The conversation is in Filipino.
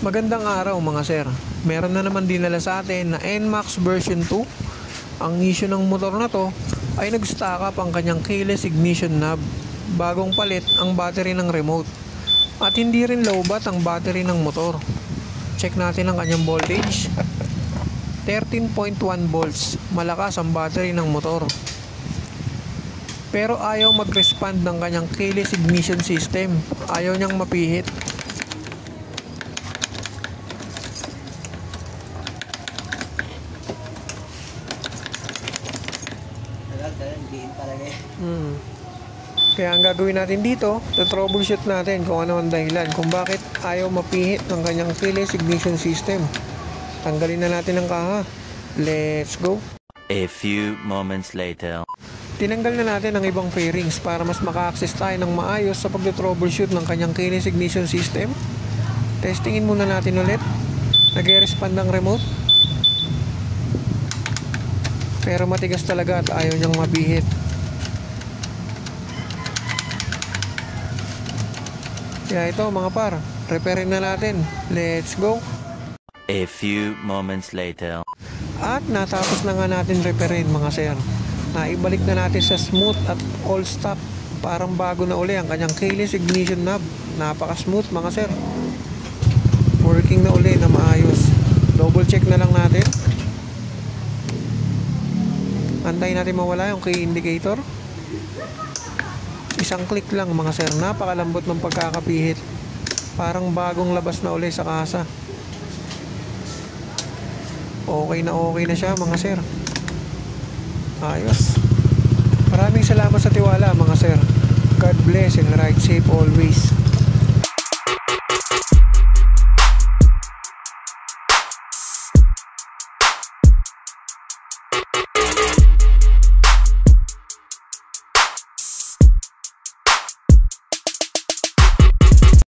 Magandang araw mga sir. Meron na naman dinala sa atin na NMAX version 2. Ang issue ng motor na to ay nag-stack up ang kanyang keyless ignition knob. Bagong palit ang battery ng remote. At hindi rin lowbat ang battery ng motor. Check natin ang kanyang voltage. 13.1 volts. Malakas ang battery ng motor. Pero ayaw mag-respond ng kanyang keyless ignition system. Ayaw niyang mapihit. Kaya ang gagawin natin dito, troubleshoot natin kung ano ang dahilan kung bakit ayaw mapihit ng kanyang keyless ignition system. Tanggalin na natin ang kaha. Let's go. A few moments later. Tinanggal na natin ang ibang fairings para mas maka-access tayo ng maayos sa pag-troubleshoot ng kanyang keyless ignition system. Testingin muna natin ulit. Nag-respond ang remote. Pero matigas talaga at ayaw niyang mapihit. Kaya ito mga par, repairin na natin. Let's go. A few moments later. At natapos na nga natin repairin mga sir. Naibalik na natin sa smooth at all stop. Parang bago na uli ang kanyang keyless ignition knob. Napaka smooth mga sir. Working na uli na maayos. Double check na lang natin. Antayin natin mawala yung key indicator. Isang click lang mga sir. Napakalambot ng pagkakapihit. Parang bagong labas na uli sa kasa. Okay na siya mga sir. Ayos. Maraming salamat sa tiwala mga sir. God bless and ride safe always.